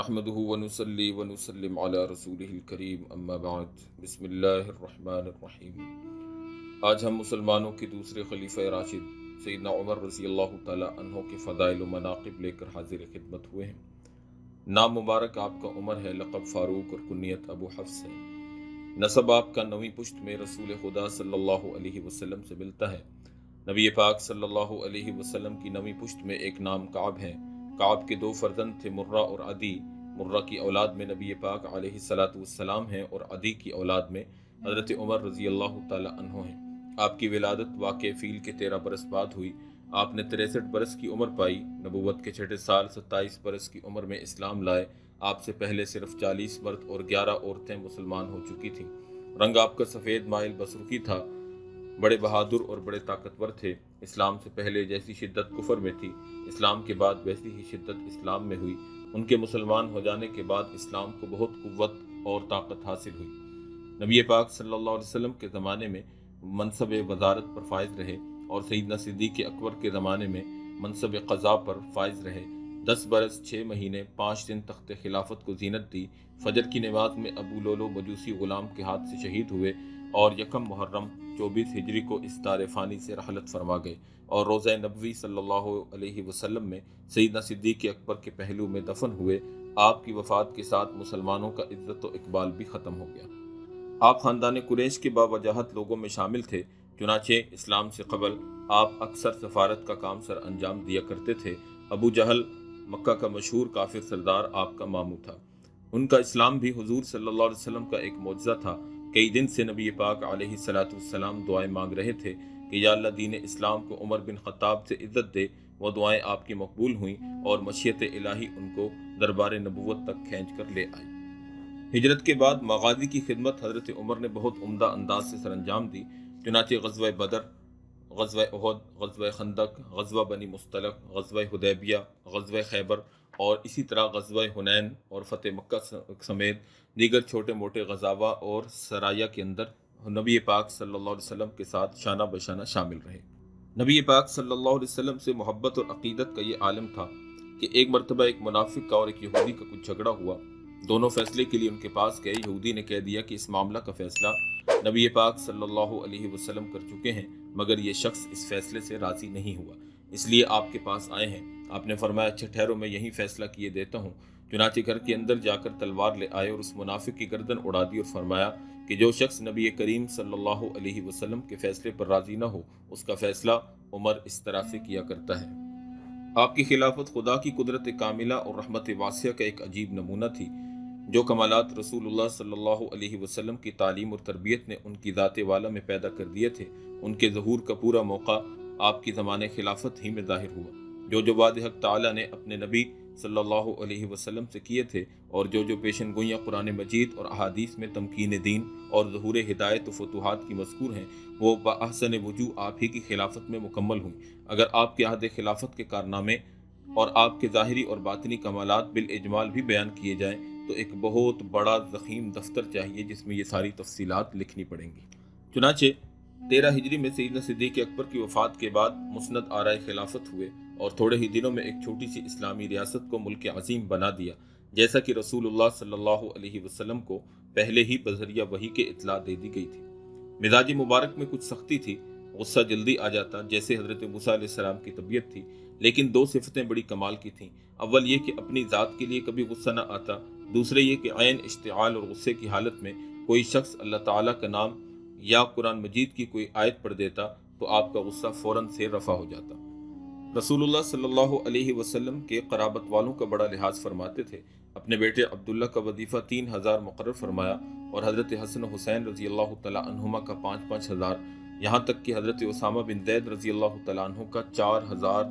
نحمده ونصلي ونسلم على رسوله الکریم اما بعد بسم اللہ الرحمن الرحیم۔ آج ہم مسلمانوں کے دوسرے خلیفہ راشد سیدنا عمر رضی اللہ تعالی عنہ کے فضائل و مناقب لے کر حاضر خدمت ہوئے ہیں۔ نام مبارک آپ کا عمر ہے، لقب فاروق اور کنیت ابو حفص ہے۔ نسب آپ کا نویں پشت میں رسول خدا صلی اللہ علیہ وسلم سے ملتا ہے۔ نبی پاک صلی اللہ علیہ وسلم کی نویں پشت میں ایک نام کعب ہے۔ کعب کے دو فرزند تھے، مرہ اور عدی۔ مرہ کی اولاد میں نبی پاک علیہ السلام ہیں اور عدی کی اولاد میں حضرت عمر رضی اللہ تعالی عنہ ہیں۔ آپ کی ولادت واقع فیل کے 13 برس بعد ہوئی۔ آپ نے 63 برس کی عمر پائی۔ نبوت کے چھٹے سال 27 برس کی عمر میں اسلام لائے۔ آپ سے پہلے صرف 40 مرد اور 11 عورتیں مسلمان ہو چکی تھیں۔ رنگ آپ کا سفید مائل بسرخی تھا۔ بڑے بہادر اور بڑے طاقتور تھے۔ اسلام سے پہلے جیسی شدت کفر میں تھی، اسلام کے بعد ویسی ہی شدت اسلام میں ہوئی۔ ان کے مسلمان ہو جانے کے بعد اسلام کو بہت قوت اور طاقت حاصل ہوئی۔ نبی پاک صلی اللہ علیہ وسلم کے زمانے میں منصب وزارت پر فائز رہے اور سیدنا صدیق اکبر کے زمانے میں منصب قضاء پر فائز رہے۔ 10 برس 6 مہینے 5 دن تخت خلافت کو زینت دی۔ فجر کی نماز میں ابو لولو مجوسی غلام کے ہاتھ سے شہید ہوئے اور یکم محرم 24 ہجری کو اس دار فانی سے رحلت فرما گئے اور روضہ نبوی صلی اللہ علیہ وسلم میں سیدنا صدیق اکبر کے پہلو میں دفن ہوئے۔ آپ کی وفات کے ساتھ مسلمانوں کا عزت و اقبال بھی ختم ہو گیا۔ آپ خاندان قریش کے باوجاہت لوگوں میں شامل تھے، چنانچہ اسلام سے قبل آپ اکثر سفارت کا کام سر انجام دیا کرتے تھے۔ ابو جہل مکہ کا مشہور کافر سردار آپ کا ماموں تھا۔ ان کا اسلام بھی حضور صلی اللہ علیہ وسلم کا ایک معجزہ تھا۔ کئی دن سے نبی پاک علیہ السلام دعائیں مانگ رہے تھے کہ یا اللہ دین اسلام کو عمر بن خطاب سے عزت دے۔ وہ دعائیں آپ کی مقبول ہوئیں اور مشیت الہی ان کو دربار نبوت تک کھینچ کر لے آئی۔ ہجرت کے بعد مغازی کی خدمت حضرت عمر نے بہت عمدہ انداز سے سر انجام دی۔ چنانچہ غزوہ بدر، غزوہ احد، غزوہ خندق، غزوہ بنی مصطلق، غزوہ حدیبیہ، غزوہ خیبر اور اسی طرح غزوہ حنین اور فتح مکہ سمیت دیگر چھوٹے موٹے غزاوہ اور سرایہ کے اندر نبی پاک صلی اللہ علیہ وسلم کے ساتھ شانہ بشانہ شامل رہے۔ نبی پاک صلی اللہ علیہ وسلم سے محبت اور عقیدت کا یہ عالم تھا کہ ایک مرتبہ ایک منافق کا اور ایک یہودی کا کچھ جھگڑا ہوا۔ دونوں فیصلے کے لیے ان کے پاس گئے۔ یہودی نے کہہ دیا کہ اس معاملہ کا فیصلہ نبی پاک صلی اللہ علیہ وسلم کر چکے ہیں، مگر یہ شخص اس فیصلے سے راضی نہیں ہوا، اس لیے آپ کے پاس آئے ہیں۔ آپ نے فرمایا اچھا ٹھہرو، میں یہی فیصلہ کیے دیتا ہوں۔ چنانچہ گھر کے اندر جا کر تلوار لے آئے اور اس منافق کی گردن اڑا دی اور فرمایا کہ جو شخص نبی کریم صلی اللہ علیہ وسلم کے فیصلے پر راضی نہ ہو، اس کا فیصلہ عمر اس طرح سے کیا کرتا ہے۔ آپ کی خلافت خدا کی قدرت کاملہ اور رحمت واسعہ کا ایک عجیب نمونہ تھی۔ جو کمالات رسول اللہ صلی اللہ علیہ وسلم کی تعلیم اور تربیت نے ان کی ذات والا میں پیدا کر دیے تھے، ان کے ظہور کا پورا موقع آپ کی زمانے خلافت ہی میں ظاہر ہوا۔ جو وعدے حق تعالیٰ نے اپنے نبی صلی اللہ علیہ وسلم سے کیے تھے اور جو پیشن گوئیاں قرآن مجید اور احادیث میں تمکین دین اور ظہور ہدایت و فتوحات کی مذکور ہیں، وہ بأحسن وجوہ آپ ہی کی خلافت میں مکمل ہوئیں۔ اگر آپ کے عہد خلافت کے کارنامے اور آپ کے ظاہری اور باطنی کمالات بالاجمال بھی بیان کیے جائیں تو ایک بہت بڑا ضخیم دفتر چاہیے جس میں یہ ساری تفصیلات لکھنی پڑیں گی۔ چنانچہ 13 ہجری میں سیدنا صدیق اکبر کی وفات کے بعد مسند آرائے خلافت ہوئے اور تھوڑے ہی دنوں میں ایک چھوٹی سی اسلامی ریاست کو ملک عظیم بنا دیا، جیسا کہ رسول اللہ صلی اللہ علیہ وسلم کو پہلے ہی بذریعہ وحی کے اطلاع دے دی گئی تھی۔ مزاج مبارک میں کچھ سختی تھی، غصہ جلدی آ جاتا، جیسے حضرت موسیٰ علیہ السلام کی طبیعت تھی، لیکن 2 صفتیں بڑی کمال کی تھیں۔ اول یہ کہ اپنی ذات کے لیے کبھی غصہ نہ آتا، دوسرے یہ کہ عین اشتعال اور غصے کی حالت میں کوئی شخص اللہ تعالیٰ کا نام یا قرآن مجید کی کوئی آیت پڑھ دیتا تو آپ کا غصہ فوراً سے رفع ہو جاتا۔ رسول اللہ صلی اللہ علیہ وسلم کے قرابت والوں کا بڑا لحاظ فرماتے تھے۔ اپنے بیٹے عبداللہ کا وظیفہ 3000 مقرر فرمایا اور حضرت حسن و حسین رضی اللہ تعالیٰ عنہما کا 5-5 ہزار، یہاں تک کہ حضرت اسامہ بن زید رضی اللہ تعالیٰ عنہ کا 4000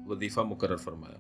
وظیفہ مقرر فرمایا۔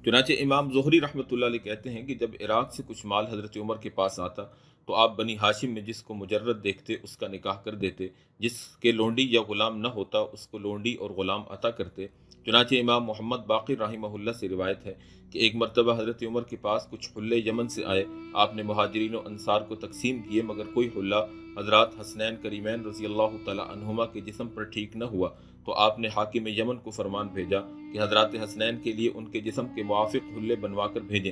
چنانچہ امام زہری رحمۃ اللہ علیہ کہتے ہیں کہ جب عراق سے کچھ مال حضرت عمر کے پاس آتا تو آپ بنی ہاشم میں جس کو مجرد دیکھتے اس کا نکاح کر دیتے، جس کے لونڈی یا غلام نہ ہوتا اس کو لونڈی اور غلام عطا کرتے۔ چنانچہ امام محمد باقر رحمہ اللہ سے روایت ہے کہ ایک مرتبہ حضرت عمر کے پاس کچھ حلے یمن سے آئے، آپ نے مہاجرین و انصار کو تقسیم کیے، مگر کوئی حلہ حضرات حسنین کریمین رضی اللہ تعالی عنہما کے جسم پر ٹھیک نہ ہوا، تو آپ نے حاکم یمن کو فرمان بھیجا کہ حضرات حسنین کے لیے ان کے جسم کے موافق حلے بنوا کر بھیجیں۔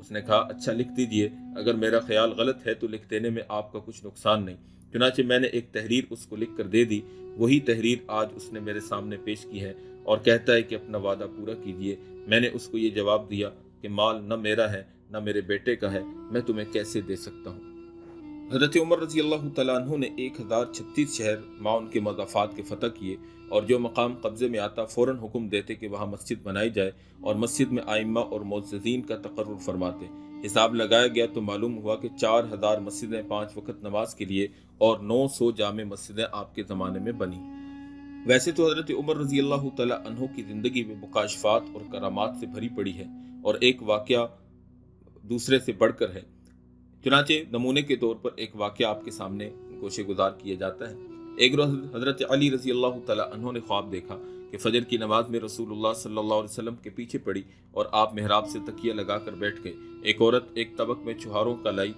اس نے کہا اچھا لکھ دیجئے، اگر میرا خیال غلط ہے تو لکھ دینے میں آپ کا کچھ نقصان نہیں۔ چنانچہ میں نے ایک تحریر اس کو لکھ کر دے دی۔ وہی تحریر آج اس نے میرے سامنے پیش کی ہے اور کہتا ہے کہ اپنا وعدہ پورا کیجئے۔ میں نے اس کو یہ جواب دیا کہ مال نہ میرا ہے نہ میرے بیٹے کا ہے، میں تمہیں کیسے دے سکتا ہوں۔ حضرت عمر رضی اللہ تعالیٰ عنہ نے 1036 شہر مع ان کے مضافات کے فتح کیے، اور جو مقام قبضے میں آتا فوراً حکم دیتے کہ وہاں مسجد بنائی جائے اور مسجد میں ائمہ اور معززین کا تقرر فرماتے۔ حساب لگایا گیا تو معلوم ہوا کہ 4000 مسجدیں 5 وقت نماز کے لیے اور 900 جامع مسجدیں آپ کے زمانے میں بنی۔ ویسے تو حضرت عمر رضی اللہ تعالیٰ عنہ کی زندگی میں مکاشفات اور کرامات سے بھری پڑی ہے، اور ایک واقعہ دوسرے سے بڑھ کر ہے۔ چنانچہ نمونے کے طور پر ایک واقعہ آپ کے سامنے گوشے گزار کیا جاتا ہے۔ ایک روز حضرت علی رضی اللہ تعالیٰ عنہ نے خواب دیکھا کہ فجر کی نماز میں رسول اللہ صلی اللہ علیہ وسلم کے پیچھے پڑی اور آپ محراب سے تکیہ لگا کر بیٹھ گئے۔ ایک عورت ایک طبق میں چوہاروں کا لائی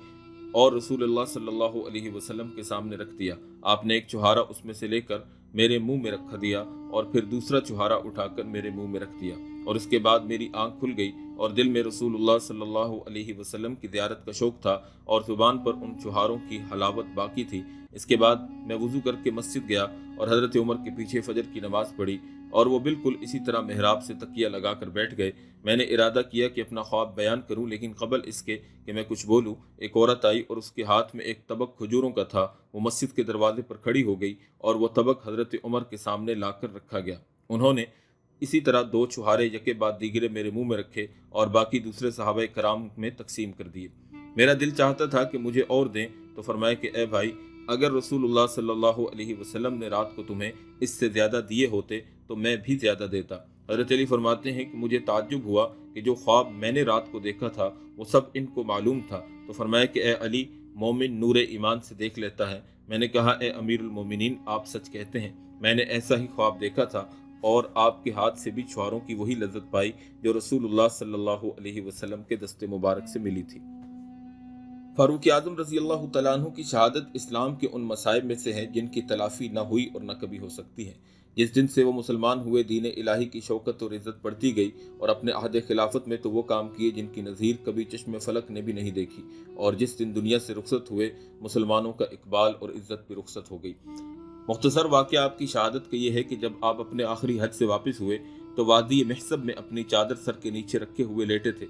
اور رسول اللہ صلی اللہ علیہ وسلم کے سامنے رکھ دیا۔ آپ نے ایک چوہارا اس میں سے لے کر میرے منہ میں رکھ دیا اور پھر دوسرا چوہارا اٹھا کر میرے منہ میں رکھ دیا، اور اس کے بعد میری آنکھ کھل گئی اور دل میں رسول اللہ صلی اللہ علیہ وسلم کی زیارت کا شوق تھا اور زبان پر ان چوہاروں کی حلاوت باقی تھی۔ اس کے بعد میں وضو کر کے مسجد گیا اور حضرت عمر کے پیچھے فجر کی نماز پڑھی، اور وہ بالکل اسی طرح محراب سے تکیہ لگا کر بیٹھ گئے۔ میں نے ارادہ کیا کہ اپنا خواب بیان کروں، لیکن قبل اس کے کہ میں کچھ بولوں ایک عورت آئی اور اس کے ہاتھ میں ایک طبق کھجوروں کا تھا۔ وہ مسجد کے دروازے پر کھڑی ہو گئی اور وہ طبق حضرت عمر کے سامنے لا کر رکھا گیا۔ انہوں نے اسی طرح 2 چوہارے یکے بعد دیگرے میرے منہ میں رکھے اور باقی دوسرے صحابہ کرام میں تقسیم کر دیے۔ میرا دل چاہتا تھا کہ مجھے اور دیں، تو فرمایا کہ اے بھائی، اگر رسول اللہ صلی اللہ علیہ وسلم نے رات کو تمہیں اس سے زیادہ دیے ہوتے تو میں بھی زیادہ دیتا۔ حضرت علی فرماتے ہیں کہ مجھے تعجب ہوا کہ جو خواب میں نے رات کو دیکھا تھا وہ سب ان کو معلوم تھا، تو فرمایا کہ اے علی، مومن نور ایمان سے دیکھ لیتا ہے۔ میں نے کہا اے امیر المومنین، آپ سچ کہتے ہیں، میں نے ایسا ہی خواب دیکھا تھا اور آپ کے ہاتھ سے بھی چھواروں کی وہی لذت پائی جو رسول اللہ صلی اللہ علیہ وسلم کے دست مبارک سے ملی تھی۔ فاروق اعظم رضی اللہ تعالیٰ عنہ کی شہادت اسلام کے ان مصائب میں سے ہے جن کی تلافی نہ ہوئی اور نہ کبھی ہو سکتی ہے۔ جس دن سے وہ مسلمان ہوئے، دین الہی کی شوکت اور عزت بڑھتی گئی، اور اپنے عہد خلافت میں تو وہ کام کیے جن کی نظیر کبھی چشم فلک نے بھی نہیں دیکھی، اور جس دن دنیا سے رخصت ہوئے مسلمانوں کا اقبال اور عزت بھی رخصت ہو گئی۔ مختصر واقعہ آپ کی شہادت کا یہ ہے کہ جب آپ اپنے آخری حج سے واپس ہوئے تو وادی محسب میں اپنی چادر سر کے نیچے رکھے ہوئے لیٹے تھے۔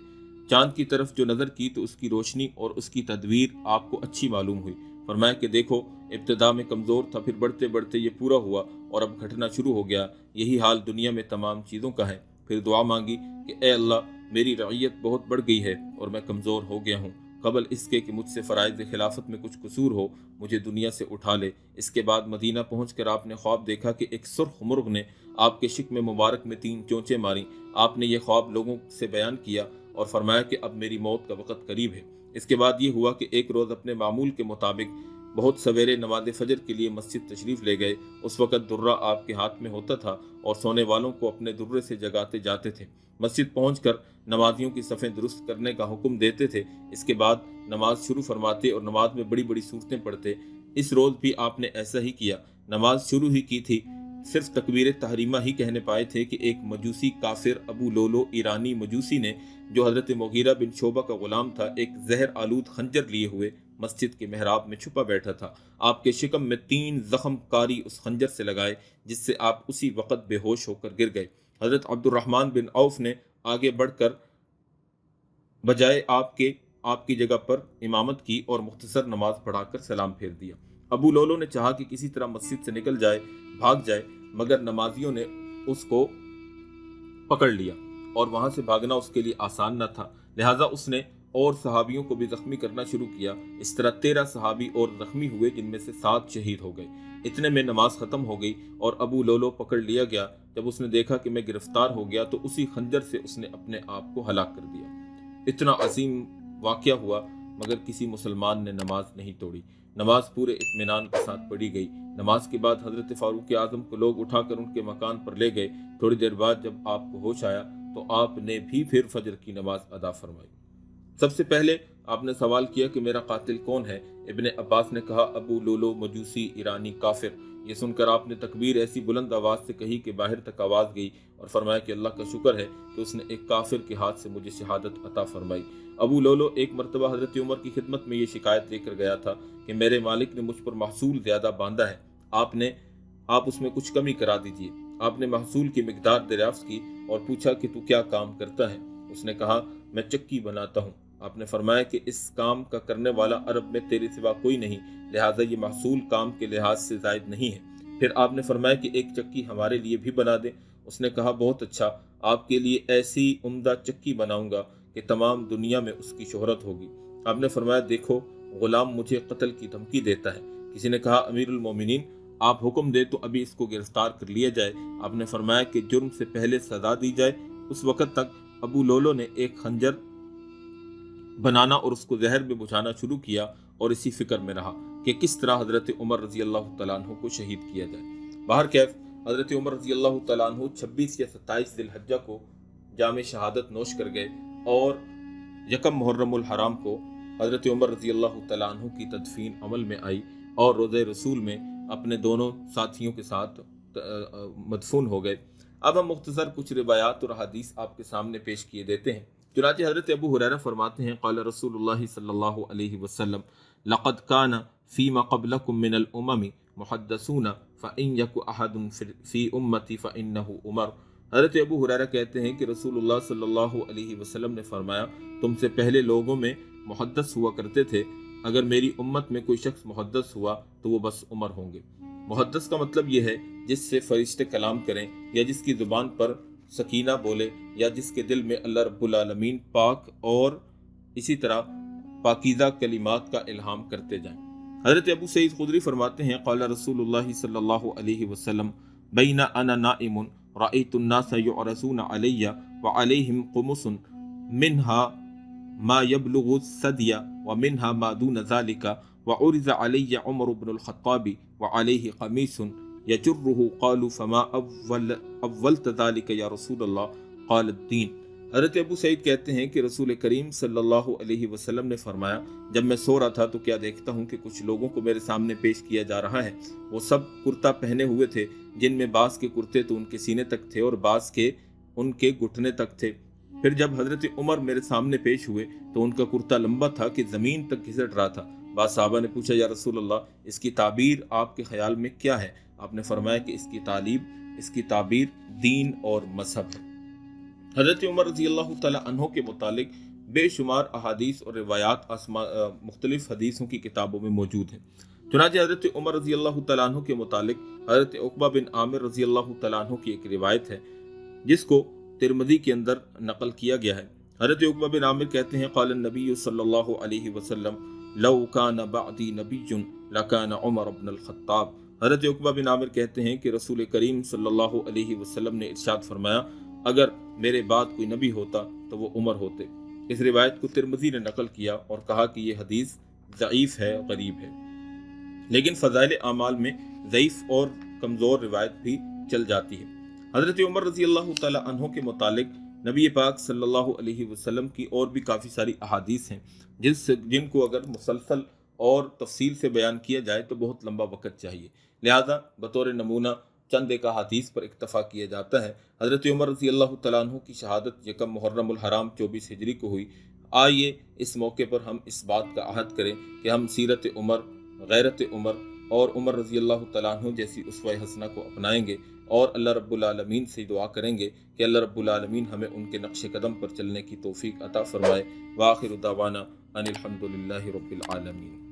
چاند کی طرف جو نظر کی تو اس کی روشنی اور اس کی تدویر آپ کو اچھی معلوم ہوئی۔ فرمایا کہ دیکھو، ابتدا میں کمزور تھا، پھر بڑھتے بڑھتے یہ پورا ہوا اور اب گھٹنا شروع ہو گیا۔ یہی حال دنیا میں تمام چیزوں کا ہے۔ پھر دعا مانگی کہ اے اللہ، میری رعیت بہت بڑھ گئی ہے اور میں کمزور ہو گیا ہوں، قبل اس کے کہ مجھ سے فرائض خلافت میں کچھ قصور ہو مجھے دنیا سے اٹھا لے۔ اس کے بعد مدینہ پہنچ کر آپ نے خواب دیکھا کہ ایک سرخ مرغ نے آپ کے شکم مبارک میں 3 چونچیں ماری۔ آپ نے یہ خواب لوگوں سے بیان کیا اور فرمایا کہ اب میری موت کا وقت قریب ہے۔ اس کے بعد یہ ہوا کہ ایک روز اپنے معمول کے مطابق بہت سویرے نماز فجر کے لیے مسجد تشریف لے گئے۔ اس وقت درہ آپ کے ہاتھ میں ہوتا تھا اور سونے والوں کو اپنے درے سے جگاتے جاتے تھے۔ مسجد پہنچ کر نمازیوں کی صفیں درست کرنے کا حکم دیتے تھے۔ اس کے بعد نماز شروع فرماتے اور نماز میں بڑی بڑی صورتیں پڑھتے۔ اس روز بھی آپ نے ایسا ہی کیا۔ نماز شروع ہی کی تھی، صرف تکبیر تحریمہ ہی کہنے پائے تھے کہ ایک مجوسی کافر ابو لولو ایرانی مجوسی نے، جو حضرت مغیرہ بن شعبہ کا غلام تھا، ایک زہر آلود خنجر لیے ہوئے مسجد کے محراب میں چھپا بیٹھا تھا۔ آپ کے شکم میں 3 زخم کاری اس خنجر سے لگائے، جس سے آپ اسی وقت بے ہوش ہو کر گر گئے۔ حضرت عبد الرحمن بن عوف نے آگے بڑھ کر بجائے آپ کی جگہ پر امامت کی اور مختصر نماز پڑھا کر سلام پھیر دیا۔ ابو لولو نے چاہا کہ کسی طرح مسجد سے نکل جائے، بھاگ جائے، مگر نمازیوں نے اس کو پکڑ لیا اور وہاں سے بھاگنا اس کے لیے آسان نہ تھا، لہٰذا اس نے اور صحابیوں کو بھی زخمی کرنا شروع کیا۔ اس طرح 13 صحابی اور زخمی ہوئے، جن میں سے 7 شہید ہو گئے۔ اتنے میں نماز ختم ہو گئی اور ابو لولو پکڑ لیا گیا۔ جب اس نے دیکھا کہ میں گرفتار ہو گیا تو اسی خنجر سے اس نے اپنے آپ کو ہلاک کر دیا۔ اتنا عظیم واقعہ ہوا مگر کسی مسلمان نے نماز نہیں توڑی۔ نماز پورے اطمینان کے ساتھ پڑھی گئی۔ نماز کے بعد حضرت فاروق اعظم کو لوگ اٹھا کر ان کے مکان پر لے گئے۔ تھوڑی دیر بعد جب آپ کو ہوش آیا تو آپ نے بھی پھر فجر کی نماز ادا فرمائی۔ سب سے پہلے آپ نے سوال کیا کہ میرا قاتل کون ہے؟ ابن عباس نے کہا ابو لولو مجوسی ایرانی کافر، یہ سن کر آپ نے تکبیر ایسی بلند آواز سے کہی کہ باہر تک آواز گئی اور فرمایا کہ اللہ کا شکر ہے کہ اس نے ایک کافر کے ہاتھ سے مجھے شہادت عطا فرمائی۔ ابو لولو ایک مرتبہ حضرت عمر کی خدمت میں یہ شکایت لے کر گیا تھا کہ میرے مالک نے مجھ پر محصول زیادہ باندھا ہے، آپ اس میں کچھ کمی کرا دیجئے۔ آپ نے محصول کی مقدار دریافت کی اور پوچھا کہ تو کیا کام کرتا ہے؟ اس نے کہا میں چکی بناتا ہوں۔ آپ نے فرمایا کہ اس کام کا کرنے والا عرب میں تیرے سوا کوئی نہیں، لہٰذا یہ محصول کام کے لحاظ سے زائد نہیں ہے۔ پھر آپ نے فرمایا کہ ایک چکی ہمارے لیے بھی بنا دے۔ اس نے کہا بہت اچھا، آپ کے لیے ایسی عمدہ چکی بناؤں گا کہ تمام دنیا میں اس کی شہرت ہوگی۔ آپ نے فرمایا دیکھو غلام مجھے قتل کی دھمکی دیتا ہے۔ کسی نے کہا امیر المومنین آپ حکم دے تو ابھی اس کو گرفتار کر لیا جائے۔ آپ نے فرمایا کہ جرم سے پہلے سزا دی جائے۔ اس وقت تک ابو لولو نے ایک خنجر بنانا اور اس کو زہر میں بجھانا شروع کیا اور اسی فکر میں رہا کہ کس طرح حضرت عمر رضی اللہ تعالیٰ عنہ کو شہید کیا جائے۔ بہرکیف حضرت عمر رضی اللہ تعالیٰ عنہ 26 یا 27 ذی الحجہ کو جام شہادت نوش کر گئے اور 1 محرم الحرام کو حضرت عمر رضی اللہ تعالیٰ عنہ کی تدفین عمل میں آئی اور روضہ رسول میں اپنے دونوں ساتھیوں کے ساتھ مدفون ہو گئے۔ اب ہم مختصر کچھ روایات اور احادیث آپ کے سامنے پیش کیے دیتے ہیں۔ چنانچہ حضرت ابو ہریرہ فرماتے ہیں قال رسول اللہ صلی اللہ علیہ وسلم لقد كان فيما قبلكم من الامم محدثون فان يك احد في امتي فانه عمر۔ حضرت ابو ہریرہ کہتے ہیں کہ رسول اللہ صلی اللہ علیہ وسلم نے فرمایا تم سے پہلے لوگوں میں محدث ہوا کرتے تھے، اگر میری امت میں کوئی شخص محدث ہوا تو وہ بس عمر ہوں گے۔ محدث کا مطلب یہ ہے جس سے فرشتے کلام کریں یا جس کی زبان پر سکینہ بولے یا جس کے دل میں اللہ رب العالمین پاک اور اسی طرح پاکیزہ کلمات کا الہام کرتے جائیں۔ حضرت ابو سعید خدری فرماتے ہیں قال رسول اللہ صلی اللہ علیہ وسلم بین انا نائم رأیت الناس یعرضون علی وعلیہم قمص منها ما يبلغ الثدی ومنها ما دون ذلك وعرض علی عمر بن الخطاب وعلیہ قمیص یجرہ قالوا فما اولت ذلك یا رسول اللہ قال الدین۔ حضرت ابو سعید کہتے ہیں کہ رسول کریم صلی اللہ علیہ وسلم نے فرمایا جب میں سو رہا تھا تو کیا دیکھتا ہوں کہ کچھ لوگوں کو میرے سامنے پیش کیا جا رہا ہے، وہ سب کرتا پہنے ہوئے تھے جن میں بعض کے کرتے تو ان کے سینے تک تھے اور بعض کے ان کے گھٹنے تک تھے۔ پھر جب حضرت عمر میرے سامنے پیش ہوئے تو ان کا کرتا لمبا تھا کہ زمین تک گھسٹ رہا تھا۔ بعض صحابہ نے پوچھا یا رسول اللہ اس کی تعبیر آپ کے خیال میں کیا ہے؟ آپ نے فرمایا کہ اس کی تعبیر دین اور مذہب ہے۔ حضرت عمر رضی اللہ تعالیٰ عنہ کے متعلق بے شمار احادیث اور روایات مختلف حدیثوں کی کتابوں میں موجود ہیں۔ چنانچہ حضرت عمر رضی اللہ تعالیٰ عنہ کے متعلق حضرت عقبہ بن عامر رضی اللہ تعالیٰ عنہ کی ایک روایت ہے جس کو ترمذی کے اندر نقل کیا گیا ہے۔ حضرت عقبہ بن عامر کہتے ہیں قال النبی صلی اللہ علیہ وسلم لو کان بعدی نبی لکان عمر بن الخطاب۔ حضرت عقبہ بن عامر کہتے ہیں کہ رسول کریم صلی اللہ علیہ وسلم نے ارشاد فرمایا اگر میرے بعد کوئی نبی ہوتا تو وہ عمر ہوتے۔ اس روایت کو ترمذی نے نقل کیا اور کہا کہ یہ حدیث ضعیف ہے، غریب ہے، لیکن فضائل اعمال میں ضعیف اور کمزور روایت بھی چل جاتی ہے۔ حضرت عمر رضی اللہ تعالی عنہ کے متعلق نبی پاک صلی اللہ علیہ وسلم کی اور بھی کافی ساری احادیث ہیں جن کو اگر مسلسل اور تفصیل سے بیان کیا جائے تو بہت لمبا وقت چاہیے، لہذا بطور نمونہ چند ایک احادیث پر اکتفا کیا جاتا ہے۔ حضرت عمر رضی اللہ تعالیٰ عنہ کی شہادت 1 محرم الحرام 24 ہجری کو ہوئی۔ آئیے اس موقع پر ہم اس بات کا عہد کریں کہ ہم سیرت عمر، غیرت عمر اور عمر رضی اللہ تعالیٰ عنہ جیسی اسوہ حسنہ کو اپنائیں گے اور اللہ رب العالمین سے دعا کریں گے کہ اللہ رب العالمین ہمیں ان کے نقش قدم پر چلنے کی توفیق عطا فرمائے۔ وآخر دعوانا ان الحمد للہ رب العالمین۔